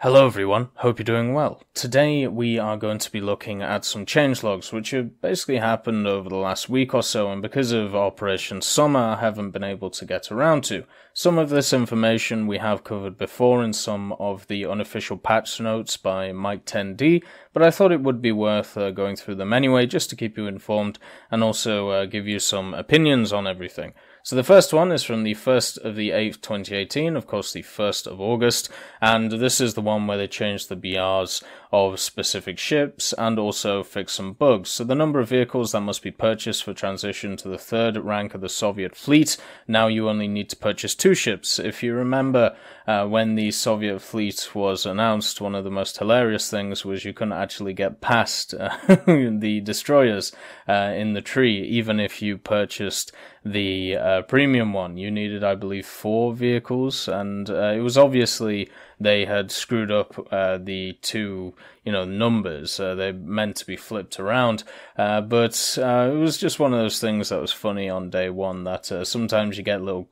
Hello everyone, hope you're doing well. Today we are going to be looking at some changelogs which have basically happened over the last week or so, and because of Operation S.U.M.M.E.R I haven't been able to get around to. Some of this information we have covered before in some of the unofficial patch notes by Mike 10D, but I thought it would be worth going through them anyway just to keep you informed and also give you some opinions on everything. So the first one is from the 1st of the 8th, 2018, of course the 1st of August, and this is the one where they changed the BRs of specific ships and also fixed some bugs. So the number of vehicles that must be purchased for transition to the 3rd rank of the Soviet fleet, now you only need to purchase 2 ships. If you remember when the Soviet fleet was announced, one of the most hilarious things was you couldn't actually get past the destroyers in the tree, even if you purchased the premium one. You needed, I believe, 4 vehicles, and it was obviously they had screwed up the two, numbers. They meant to be flipped around, but it was just one of those things that was funny on day one, that sometimes you get little,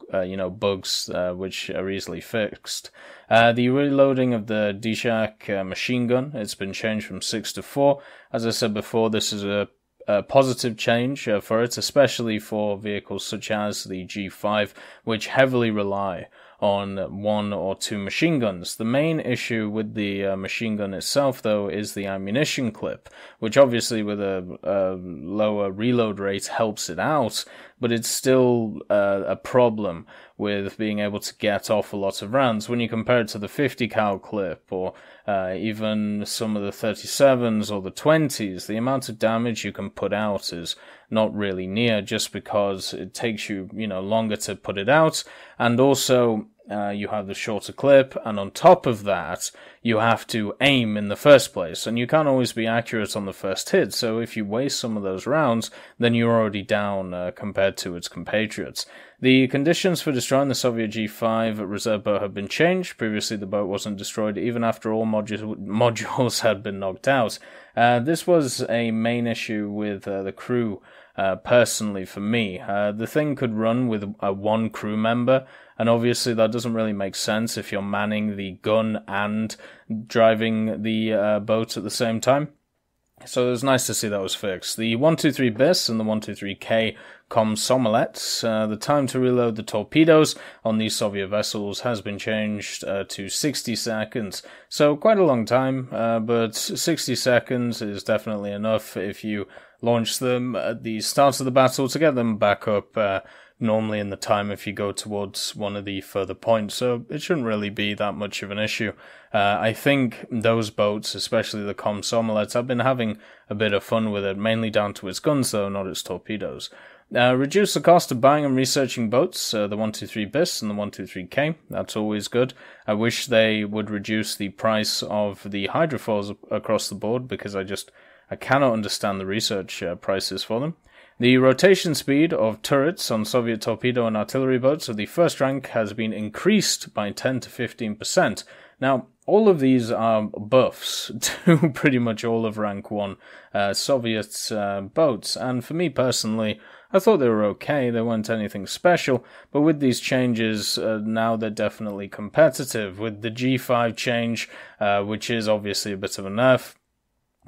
bugs which are easily fixed. The reloading of the Dishak machine gun, it's been changed from 6 to 4. As I said before, this is a positive change for it, especially for vehicles such as the G5, which heavily rely on 1 or 2 machine guns. The main issue with the machine gun itself, though, is the ammunition clip, which obviously with a lower reload rate helps it out, but it's still a problem with being able to get off a lot of rounds. When you compare it to the 50 cal clip, or even some of the 37s or the 20s, the amount of damage you can put out is not really near, just because it takes you, longer to put it out, and also you have the shorter clip, and on top of that, you have to aim in the first place, and you can't always be accurate on the first hit, so if you waste some of those rounds, then you're already down compared to its compatriots. The conditions for destroying the Soviet G5 reserve boat have been changed. Previously, the boat wasn't destroyed even after all modules had been knocked out. This was a main issue with the crew, personally for me. The thing could run with one crew member, and obviously that doesn't really make sense if you're manning the gun and driving the boat at the same time. So it was nice to see that was fixed. The 123 BIS and the 123K Komsomolets, the time to reload the torpedoes on these Soviet vessels has been changed to 60 seconds. So quite a long time, but 60 seconds is definitely enough if you launch them at the start of the battle to get them back up normally in the time if you go towards one of the further points, so it shouldn't really be that much of an issue. I think those boats, especially the Komsomolets, have been having a bit of fun with it, mainly down to its guns though, not its torpedoes. Reduce the cost of buying and researching boats, the 123 BIS and the 123K, that's always good. I wish they would reduce the price of the hydrofoils across the board, because I cannot understand the research prices for them. The rotation speed of turrets on Soviet torpedo and artillery boats of the 1st rank has been increased by 10 to 15%. Now, all of these are buffs to pretty much all of rank 1 Soviet boats, and for me personally, I thought they were okay. They weren't anything special, but with these changes, now they're definitely competitive. With the G5 change, which is obviously a bit of a nerf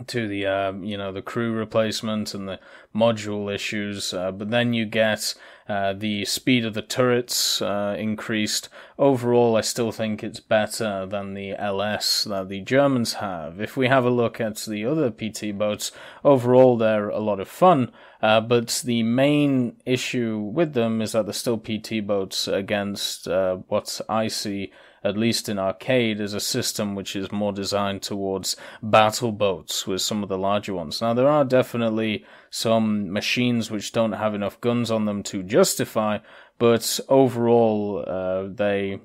to the the crew replacement and the module issues, but then you get the speed of the turrets increased. Overall, I still think it's better than the LS that the Germans have. If we have a look at the other PT boats, overall they're a lot of fun, but the main issue with them is that they're still PT boats against what I see, at least in arcade, is a system which is more designed towards battle boats with some of the larger ones. Now, there are definitely some machines which don't have enough guns on them to justify, but overall, they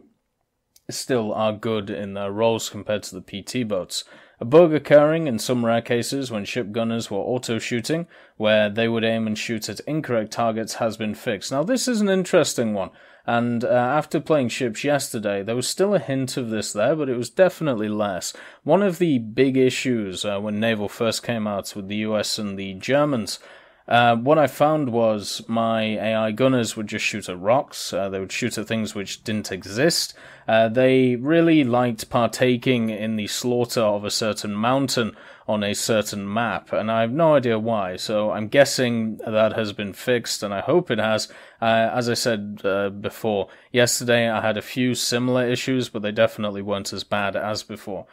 still are good in their roles compared to the PT boats. A bug occurring in some rare cases when ship gunners were auto-shooting, where they would aim and shoot at incorrect targets, has been fixed. Now, this is an interesting one. And after playing ships yesterday, there was still a hint of this there, but it was definitely less. One of the big issues when Naval first came out with the US and the Germans What I found was my AI gunners would just shoot at rocks. They would shoot at things which didn't exist. They really liked partaking in the slaughter of a certain mountain on a certain map, and I have no idea why. So I'm guessing that has been fixed, and I hope it has. As I said before, yesterday I had a few similar issues, but they definitely weren't as bad as before.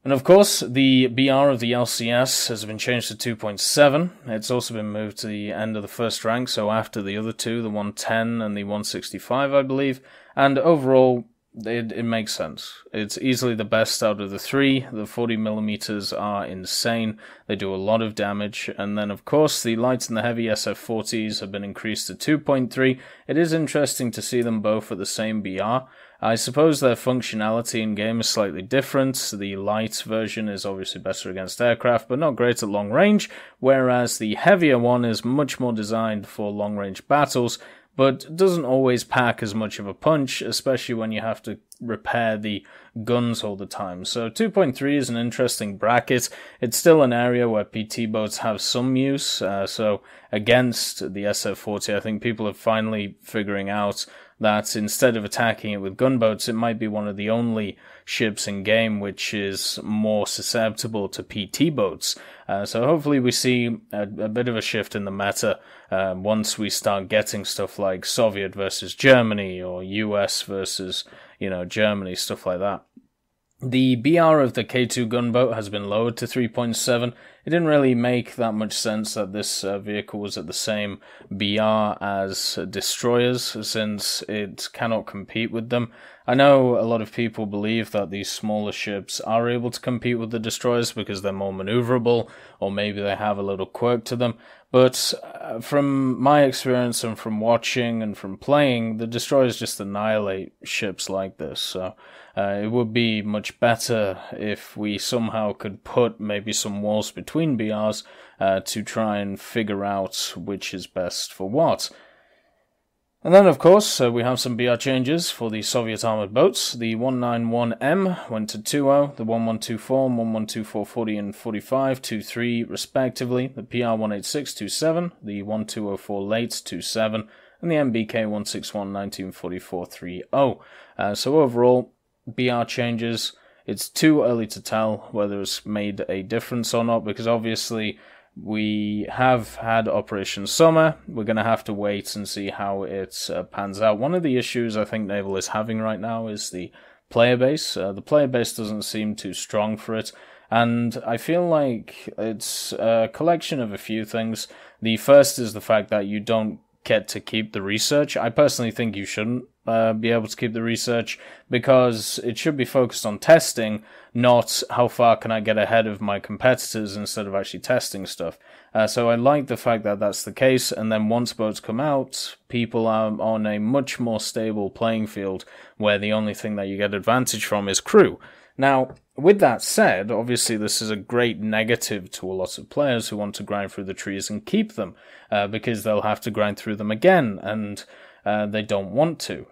And of course, the BR of the LCS has been changed to 2.7. It's also been moved to the end of the first rank, so after the other two, the 110 and the 165, I believe. And overall, it makes sense. It's easily the best out of the three. The 40mm are insane. They do a lot of damage. And then, of course, the light and the heavy SF40s have been increased to 2.3. It is interesting to see them both at the same BR. I suppose their functionality in-game is slightly different. The light version is obviously better against aircraft, but not great at long range, whereas the heavier one is much more designed for long-range battles, but doesn't always pack as much of a punch, especially when you have to repair the guns all the time. So 2.3 is an interesting bracket. It's still an area where PT boats have some use, so against the SF-40, I think people are finally figuring out that instead of attacking it with gunboats, it might be one of the only ships in game which is more susceptible to PT boats. So hopefully we see a bit of a shift in the meta once we start getting stuff like Soviet versus Germany or US versus, Germany, stuff like that. The BR of the K2 gunboat has been lowered to 3.7. It didn't really make that much sense that this vehicle was at the same BR as destroyers, since it cannot compete with them. I know a lot of people believe that these smaller ships are able to compete with the destroyers because they're more maneuverable, or maybe they have a little quirk to them, but from my experience and from watching and from playing, the destroyers just annihilate ships like this, so it would be much better if we somehow could put maybe some walls between BRs to try and figure out which is best for what. And then, of course, we have some BR changes for the Soviet armoured boats. The 191M went to 2.0, the 1124, 1124 40 and 45, 2.3 respectively, the PR 186 2.7, the 1204 late 2.7, and the MBK 161 1944 3.0. So overall, BR changes. It's too early to tell whether it's made a difference or not, because obviously we have had Operation S.U.M.M.E.R. We're going to have to wait and see how it pans out. One of the issues I think Naval is having right now is the player base. The player base doesn't seem too strong for it, and I feel like it's a collection of a few things. The first is the fact that you don't get to keep the research. I personally think you shouldn't be able to keep the research, because it should be focused on testing, not how far can I get ahead of my competitors instead of actually testing stuff. So I like the fact that that's the case, and then once boats come out, people are on a much more stable playing field where the only thing that you get advantage from is crew. Now, with that said, obviously this is a great negative to a lot of players who want to grind through the trees and keep them, because they'll have to grind through them again, and they don't want to.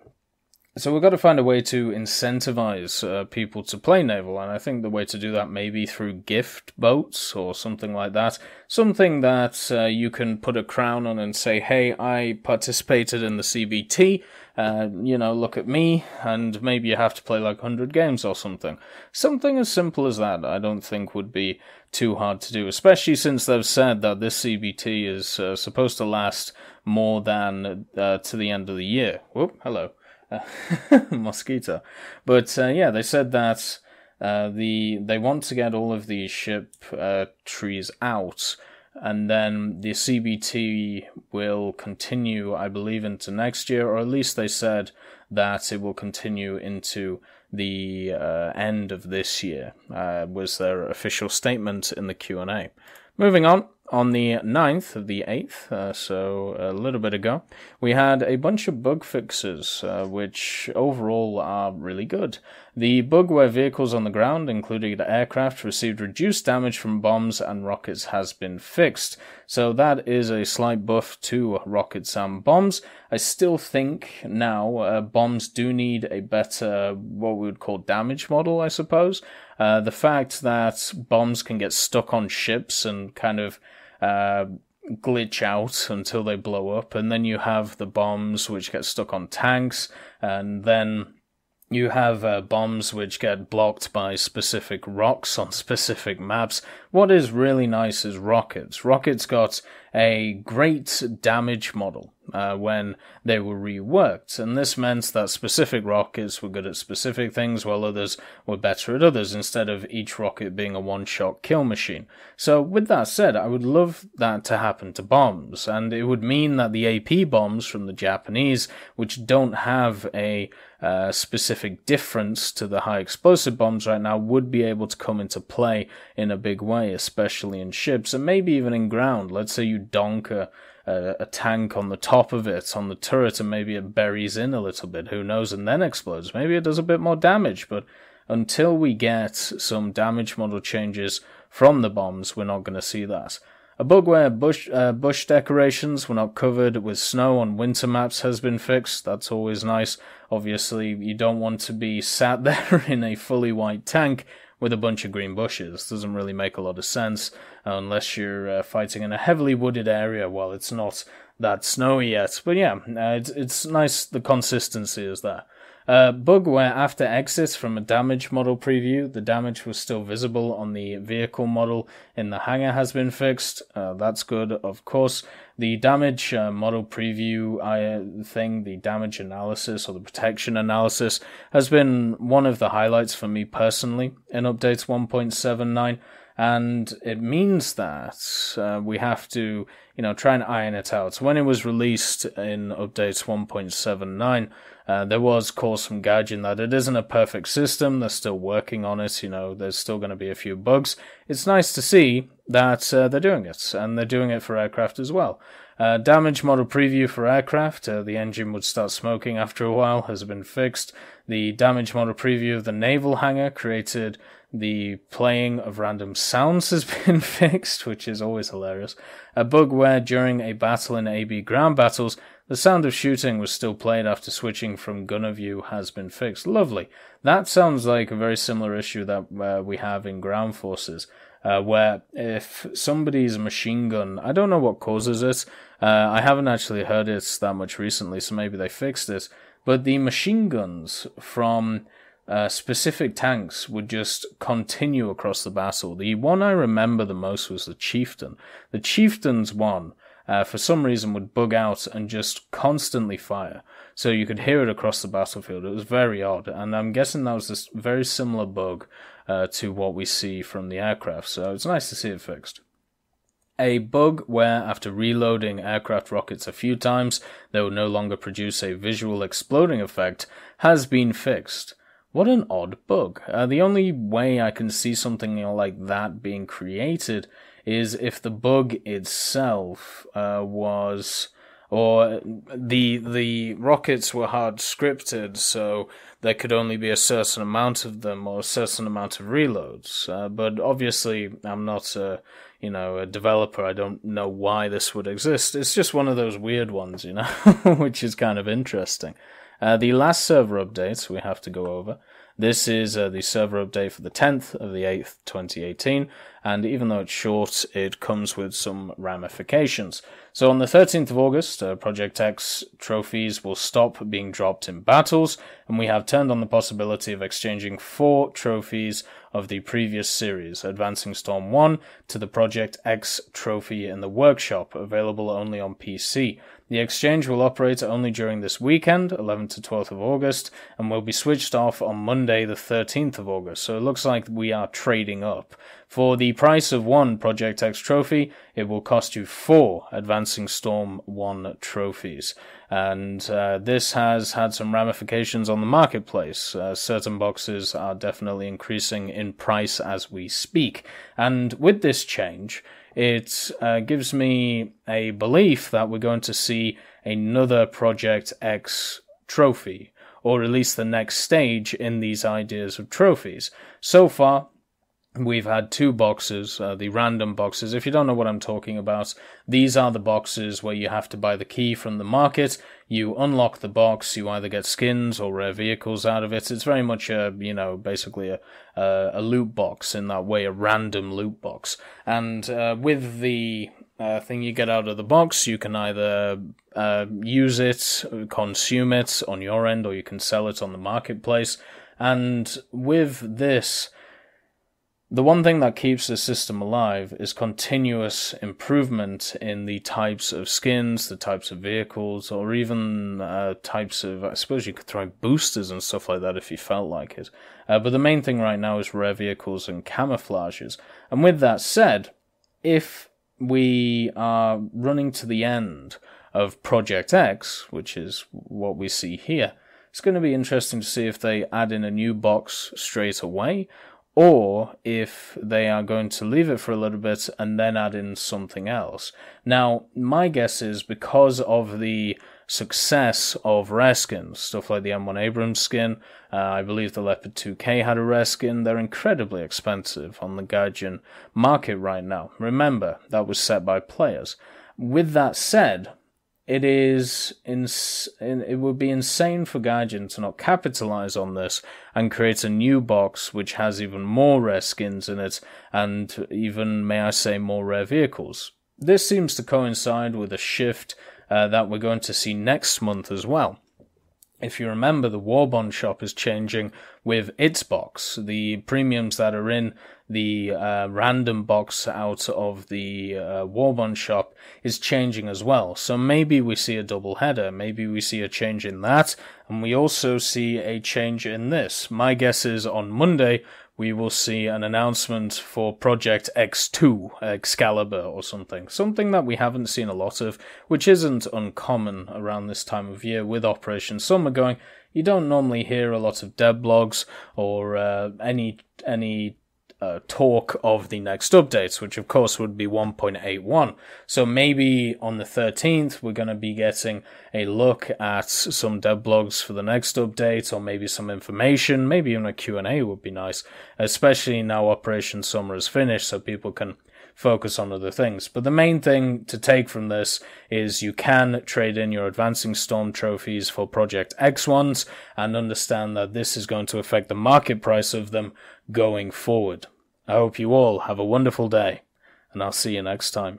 So we've got to find a way to incentivize people to play Naval, and I think the way to do that may be through gift boats or something like that. Something that you can put a crown on and say, hey, I participated in the CBT, look at me, and maybe you have to play like 100 games or something. Something as simple as that I don't think would be too hard to do, especially since they've said that this CBT is supposed to last more than to the end of the year. Whoop, hello. Mosquito. But they said that they want to get all of these ship trees out, and then the CBT will continue, I believe, into next year, or at least they said that it will continue into the end of this year, was their official statement in the Q&A. Moving on the 9th of the 8th, so a little bit ago, we had a bunch of bug fixes, which overall are really good. The bug where vehicles on the ground, including aircraft, received reduced damage from bombs and rockets has been fixed. So that is a slight buff to rockets and bombs. I still think now bombs do need a better, what we would call damage model, I suppose. The fact that bombs can get stuck on ships and kind of glitch out until they blow up, and then you have the bombs which get stuck on tanks, and then you have bombs which get blocked by specific rocks on specific maps. What is really nice is rockets. Rockets got a great damage model when they were reworked, and this meant that specific rockets were good at specific things while others were better at others, instead of each rocket being a one-shot kill machine. So with that said, I would love that to happen to bombs, and it would mean that the AP bombs from the Japanese, which don't have a specific difference to the high explosive bombs right now, would be able to come into play in a big way, especially in ships and maybe even in ground. Let's say you donk a tank on the top of it, on the turret, and maybe it buries in a little bit, who knows, and then explodes. Maybe it does a bit more damage, but until we get some damage model changes from the bombs, we're not going to see that. A bug where bush decorations were not covered with snow on winter maps has been fixed. That's always nice. Obviously, you don't want to be sat there in a fully white tank with a bunch of green bushes. Doesn't really make a lot of sense unless you're fighting in a heavily wooded area while it's not that snowy yet. But yeah, it's nice the consistency is there. Bug where after exit from a damage model preview, the damage was still visible on the vehicle model in the hangar has been fixed. That's good, of course. The damage model preview thing, the damage analysis or the protection analysis, has been one of the highlights for me personally in update 1.79. And it means that we have to, try and iron it out. When it was released in update 1.79, there was cause from gauging that it isn't a perfect system. They're still working on it. There's still going to be a few bugs. It's nice to see that they're doing it, and they're doing it for aircraft as well. Damage model preview for aircraft, the engine would start smoking after a while, has been fixed. The damage model preview of the Naval hangar created the playing of random sounds has been fixed, which is always hilarious. A bug where during a battle in AB ground battles, the sound of shooting was still played after switching from gunner view has been fixed. Lovely. That sounds like a very similar issue that we have in ground forces, where if somebody's machine gun, I don't know what causes it, I haven't actually heard it that much recently, so maybe they fixed it, but the machine guns from specific tanks would just continue across the battle. The one I remember the most was the Chieftain. The Chieftain's one, for some reason, would bug out and just constantly fire. So you could hear it across the battlefield. It was very odd, and I'm guessing that was this very similar bug to what we see from the aircraft, so it's nice to see it fixed. A bug where, after reloading aircraft rockets a few times, they would no longer produce a visual exploding effect, has been fixed. What an odd bug. The only way I can see something like that being created is if the bug itself was... or the rockets were hard scripted, so there could only be a certain amount of them or a certain amount of reloads. But obviously, I'm not a developer. I don't know why this would exist. It's just one of those weird ones, which is kind of interesting. The last server update we have to go over. This is the server update for the 10th of the 8th, 2018, and even though it's short, it comes with some ramifications. So on the 13th of August, Project X trophies will stop being dropped in battles, and we have turned on the possibility of exchanging 4 trophies of the previous series, Advancing Storm 1, to the Project X trophy in the workshop, available only on PC. The exchange will operate only during this weekend, 11th to 12th of August, and will be switched off on Monday, the 13th of August, so it looks like we are trading up. For the price of 1 Project X trophy, it will cost you 4 Advancing Storm 1 trophies. And this has had some ramifications on the marketplace. Certain boxes are definitely increasing in price as we speak. And with this change, it gives me a belief that we're going to see another Project X trophy, or at least the next stage in these ideas of trophies. So far, we've had 2 boxes, the random boxes. If you don't know what I'm talking about, these are the boxes where you have to buy the key from the market. You unlock the box, you either get skins or rare vehicles out of it. It's very much basically a loot box in that way, a random loot box. And with the thing you get out of the box. You can either use it, consume it on your end, or you can sell it on the marketplace. And with this, the one thing that keeps the system alive is continuous improvement in the types of skins, the types of vehicles, or even types of, I suppose you could throw in boosters and stuff like that if you felt like it. But the main thing right now is rare vehicles and camouflages. And with that said, if we are running to the end of Project X, which is what we see here, it's going to be interesting to see if they add in a new box straight away, or if they are going to leave it for a little bit and then add in something else. Now, my guess is because of the success of rare skins, stuff like the M1 Abrams skin, I believe the Leopard 2K had a rare skin, they're incredibly expensive on the Gaijin market right now. Remember, that was set by players. With that said, it would be insane for Gaijin to not capitalize on this and create a new box which has even more rare skins in it, and even, may I say, more rare vehicles. This seems to coincide with a shift that we're going to see next month as well. If you remember, the Warbond shop is changing with its box. The premiums that are in the random box out of the Warbond shop is changing as well. So maybe we see a double header. Maybe we see a change in that. And we also see a change in this. My guess is on Monday, we will see an announcement for Project X2, Excalibur or something. Something that we haven't seen a lot of, which isn't uncommon around this time of year with Operation S.U.M.M.E.R going. You don't normally hear a lot of dev blogs or any talk of the next updates, which of course would be 1.81. So maybe on the 13th we're going to be getting a look at some dev blogs for the next update, or maybe some information, maybe even a Q&A would be nice, especially now Operation S.U.M.M.E.R is finished so people can focus on other things. But the main thing to take from this is you can trade in your Advancing Storm trophies for Project X ones, and understand that this is going to affect the market price of them going forward. I hope you all have a wonderful day, and I'll see you next time.